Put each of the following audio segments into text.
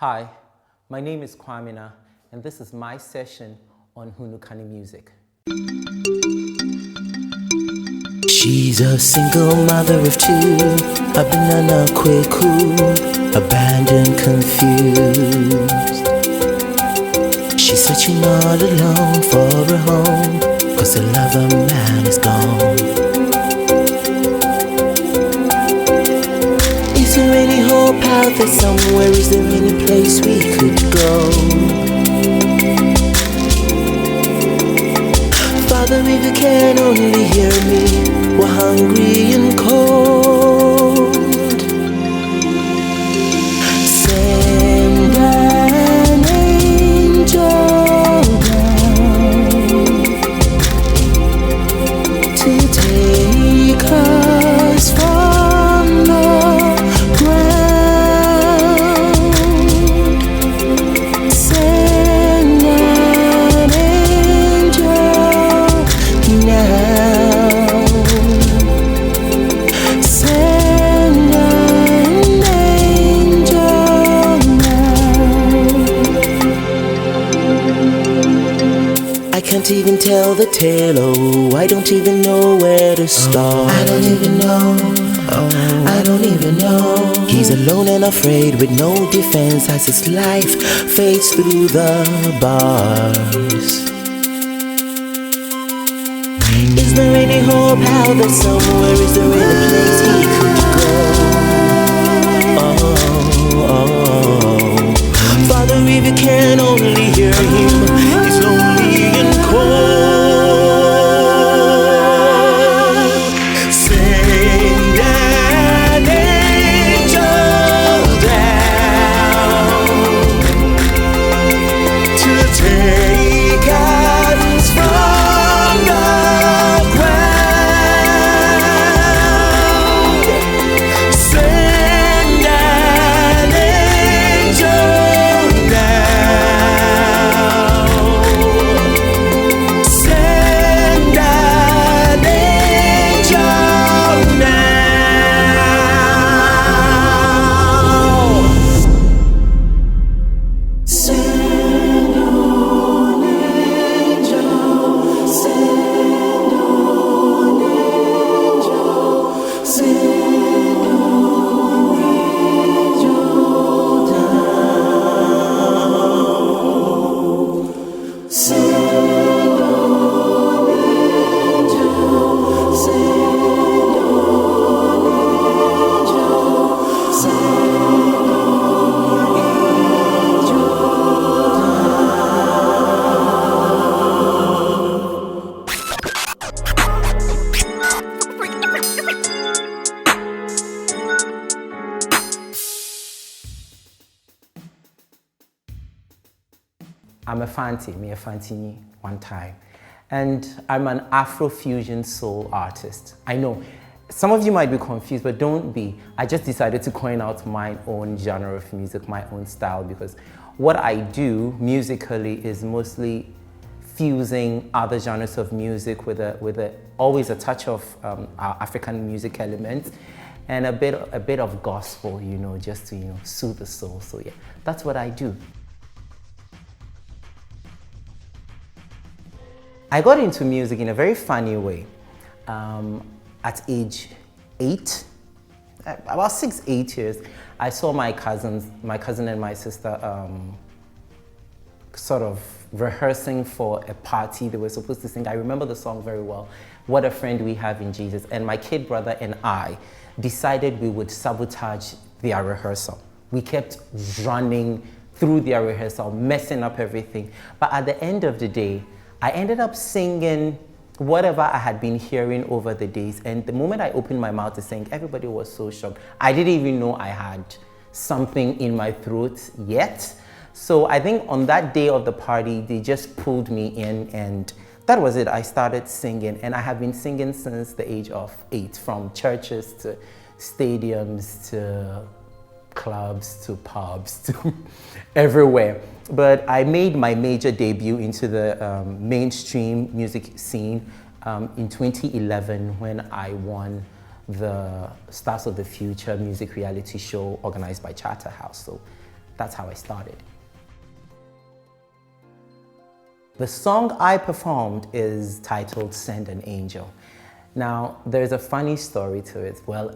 Hi, my name is Kwamiena, and this is my session on HUNU KANE music. She's a single mother of two, a banana kweku, abandoned, confused. She's searching all alone for a home, 'cause the lover man is gone. Is there any hope out there somewhere? Is there any place we could go? Father, if you can only hear me, we're hungry and cold. Send an angel down to take us from the ground. Send an angel now. Send an angel now. I can't even tell the tale, oh, I don't even know where to start. I don't even know, I don't even know. He's alone and afraid with no defense as his life fades through the bars. Is there any hope out there somewhere? Is there any place he could go? Father, if you can only hear him, he's lonely and cold. Send an angel down to take us from the ground. Send an angel now. Send an angel now. Send an angel. Send an angel. Send an angel down. Send an angel. Send I'm a Fanti, me a Fantini one time. And I'm an Afro fusion soul artist. I know, some of you might be confused, but don't be. I just decided to coin out my own genre of music, my own style, because what I do musically is mostly fusing other genres of music with always a touch of our African music elements and a bit of gospel, you know, just to, you know, soothe the soul. So yeah, that's what I do. I got into music in a very funny way. At age 8, about 6, 8 years, I saw my cousin and my sister sort of rehearsing for a party. They were supposed to sing. I remember the song very well, What a Friend We Have in Jesus. And my kid brother and I decided we would sabotage their rehearsal. We kept running through their rehearsal, messing up everything. But at the end of the day, I ended up singing whatever I had been hearing over the days. And the moment I opened my mouth to sing, everybody was so shocked. I didn't even know I had something in my throat yet. So I think on that day of the party, they just pulled me in, and that was it. I started singing, and I have been singing since the age of 8, from churches to stadiums to clubs to pubs to everywhere. But I made my major debut into the mainstream music scene in 2011 when I won the Stars of the Future music reality show organized by Charterhouse. So that's how I started. The song I performed is titled Send an Angel. Now, there's a funny story to it, well,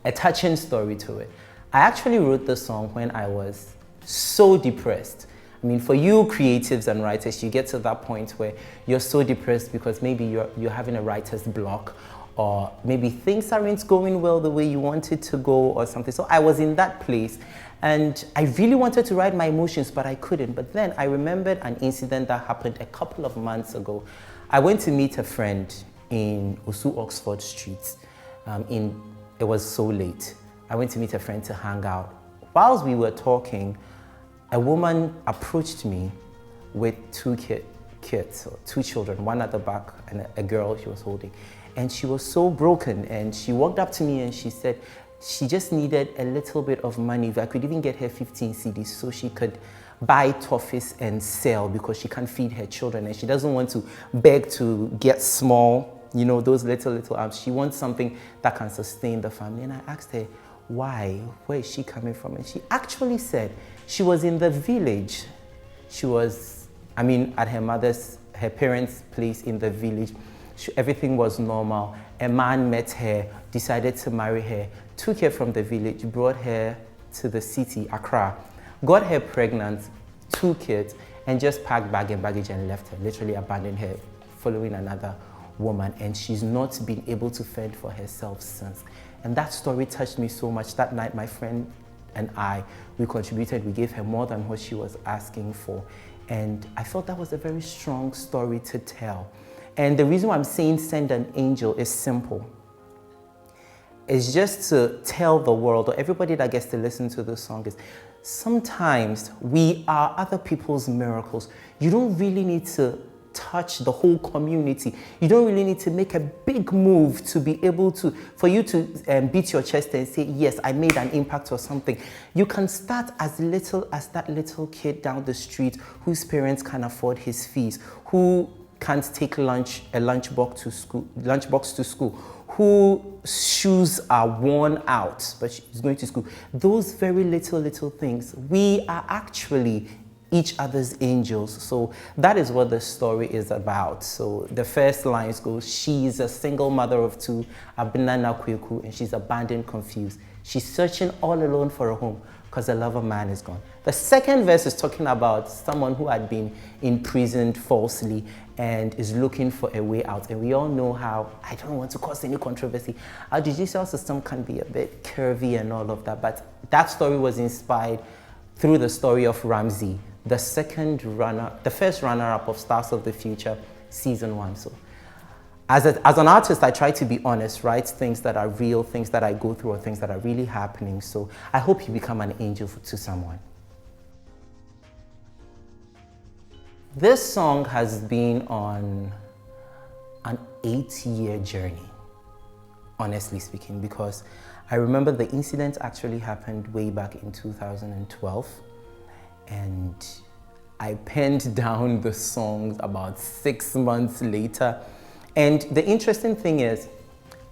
a touching story to it. I actually wrote the song when I was so depressed. I mean, for you creatives and writers, you get to that point where you're so depressed because maybe you're having a writer's block, or maybe things aren't going well the way you want it to go or something. So I was in that place and I really wanted to write my emotions, but I couldn't. But then I remembered an incident that happened a couple of months ago. I went to meet a friend in Osu Oxford Street. It was so late. I went to meet a friend to hang out. Whilst we were talking, a woman approached me with two kids, or two children, one at the back and a girl she was holding. And she was so broken, and she walked up to me and she said she just needed a little bit of money. If I could even get her 15 cedis so she could buy toffees and sell, because she can't feed her children and she doesn't want to beg to get small, you know, those little arms. She wants something that can sustain the family. And I asked her, why? Where is she coming from? And she actually said she was in the village. She was, at her parents' place in the village. Everything was normal. A man met her, decided to marry her, took her from the village, brought her to the city, Accra, got her pregnant, 2 kids, and just packed bag and baggage and left her, literally abandoned her, following another woman. And she's not been able to fend for herself since. And that story touched me so much. That night, my friend and I, we contributed. We gave her more than what she was asking for. And I felt that was a very strong story to tell. And the reason why I'm saying Send an Angel is simple. It's just to tell the world, or everybody that gets to listen to this song, is sometimes we are other people's miracles. You don't really need to touch the whole community. You don't really need to make a big move to be able to, for you to beat your chest and say, yes, I made an impact or something. You can start as little as that little kid down the street whose parents can afford his fees, who can't take a lunchbox to school, whose shoes are worn out, but she's going to school. Those very little things, we are actually each other's angels. So that is what the story is about. So the first lines go, she's a single mother of 2, a banana kweku, and she's abandoned, confused. She's searching all alone for a home because the lover man is gone. The second verse is talking about someone who had been imprisoned falsely and is looking for a way out. And we all know how, I don't want to cause any controversy, our judicial system can be a bit curvy and all of that, but that story was inspired through the story of Ramsey, the first runner-up of Stars of the Future, season 1. So as an artist, I try to be honest, write things that are real, things that I go through, or things that are really happening. So I hope you become an angel to someone. This song has been on an 8-year journey, honestly speaking, because I remember the incident actually happened way back in 2012, and I penned down the songs about 6 months later. And the interesting thing is,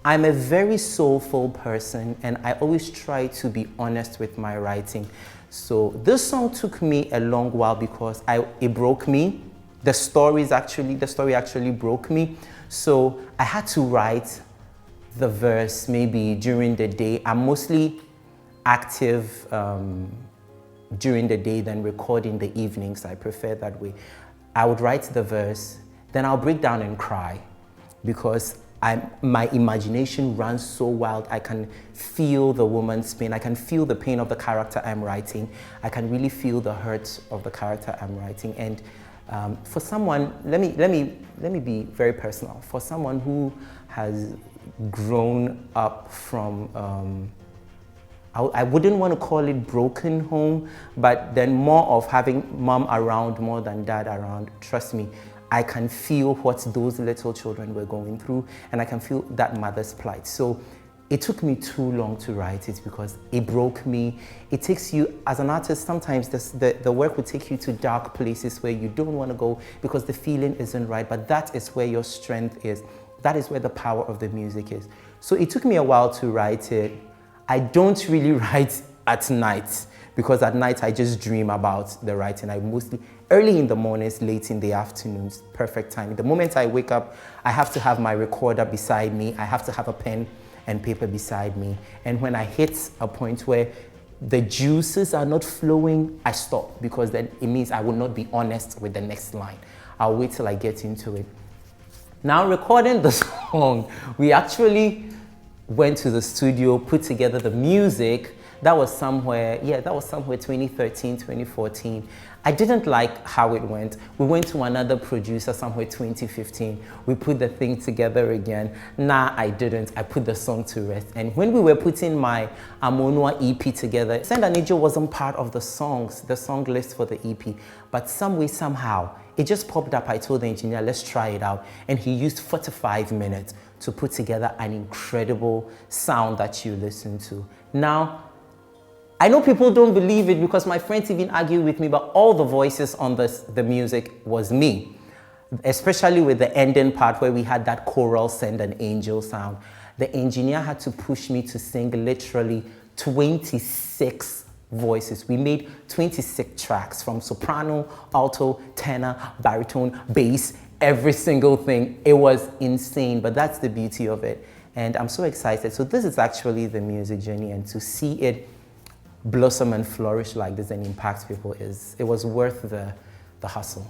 I'm a very soulful person, and I always try to be honest with my writing. So this song took me a long while because it broke me. The story actually broke me. So I had to write the verse maybe during the day. I'm mostly active during the day than record in the evenings. I prefer that way. I would write the verse, then I'll break down and cry because my imagination runs so wild. I can feel the woman's pain. I can feel the pain of the character I'm writing. I can really feel the hurt of the character I'm writing. And for someone, let me be very personal. For someone who has grown up from, I wouldn't want to call it broken home, but then more of having mom around more than dad around, trust me, I can feel what those little children were going through, and I can feel that mother's plight. So it took me too long to write it because it broke me. It takes you, as an artist, sometimes the work will take you to dark places where you don't want to go because the feeling isn't right, but that is where your strength is. That is where the power of the music is. So it took me a while to write it. I don't really write at night because at night I just dream about the writing. I mostly, early in the mornings, late in the afternoons, perfect time. The moment I wake up, I have to have my recorder beside me. I have to have a pen and paper beside me. And when I hit a point where the juices are not flowing, I stop, because then it means I will not be honest with the next line. I'll wait till I get into it. Now, recording the song, we actually went to the studio, put together the music. That was somewhere 2013, 2014. I didn't like how it went. We went to another producer somewhere 2015. We put the thing together again. Nah, I didn't. I put the song to rest. And when we were putting my Amonua EP together, Send an Angel wasn't part of the song list for the EP. But some way, somehow, it just popped up. I told the engineer, let's try it out. And he used 45 minutes to put together an incredible sound that you listen to. Now, I know people don't believe it because my friends even argue with me, but all the voices on the music was me, especially with the ending part where we had that choral Send an Angel sound. The engineer had to push me to sing literally 26 voices. We made 26 tracks from soprano, alto, tenor, baritone, bass, every single thing. It was insane, but that's the beauty of it. And I'm so excited. So this is actually the music journey, and to see it blossom and flourish like this and impact people, it was worth the hustle.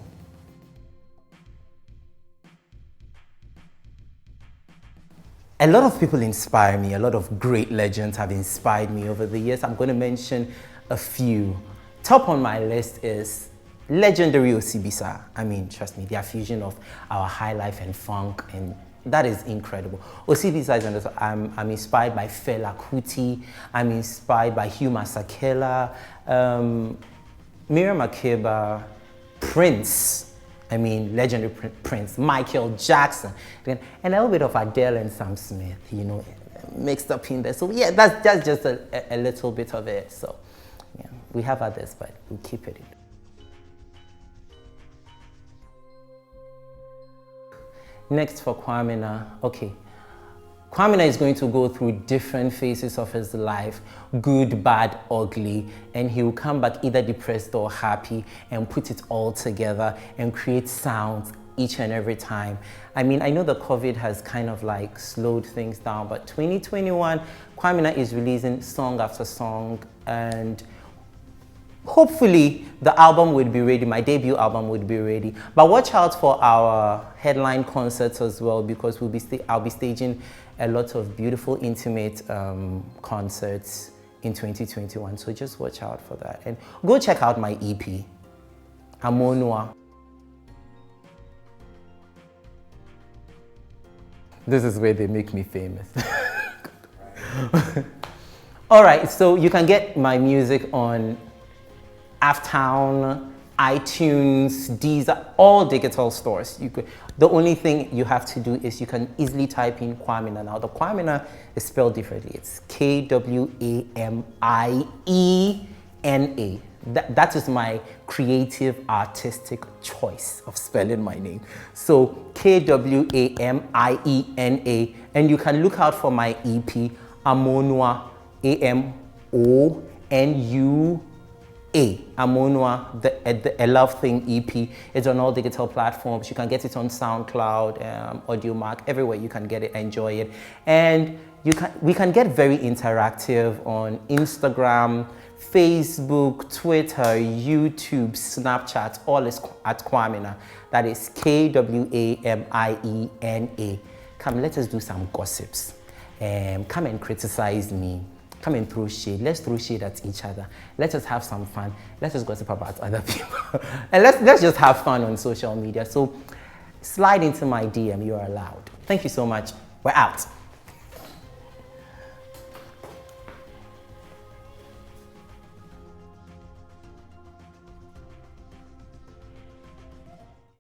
A lot of people inspire me. A lot of great legends have inspired me over the years. I'm going to mention a few. Top on my list is legendary Osibisa. I mean, trust me, their fusion of our high life and funk, and that is incredible. Osibisa is I'm inspired by Femi Kuti. I'm inspired by Hugh Masekela, Miriam Makeba, Prince. I mean, legendary Prince, Michael Jackson, and a little bit of Adele and Sam Smith, you know, mixed up in there. So yeah, that's just a little bit of it. So yeah, we have others, but we'll keep it. Next for Kwamiena, okay. Kwamiena is going to go through different phases of his life, good, bad, ugly, and he will come back either depressed or happy and put it all together and create sounds each and every time. I mean, I know the COVID has kind of like slowed things down, but 2021, Kwamiena is releasing song after song, and hopefully the album would be ready, my debut album would be ready. But watch out for our headline concerts as well, because I'll be staging a lot of beautiful, intimate concerts in 2021. So just watch out for that. And go check out my EP, Amonua. This is where they make me famous. All right, so you can get my music on Aftown, iTunes, these are all digital stores. The only thing you have to do is you can easily type in Kwamiena. Now the Kwamiena is spelled differently. It's Kwamiena. That is my creative artistic choice of spelling my name. So Kwamiena, and you can look out for my EP, Amonua, Amonua, a Love Thing EP. It's on all digital platforms. You can get it on SoundCloud, AudioMark, everywhere you can get it, enjoy it. And we can get very interactive on Instagram, Facebook, Twitter, YouTube, Snapchat, all is at Kwamiena. That is Kwamiena. Come, let us do some gossips. Come and criticize me. Come and throw shade. Let's throw shade at each other. Let us have some fun. Let us gossip about other people. And let's just have fun on social media. So slide into my DM. You are allowed. Thank you so much. We're out.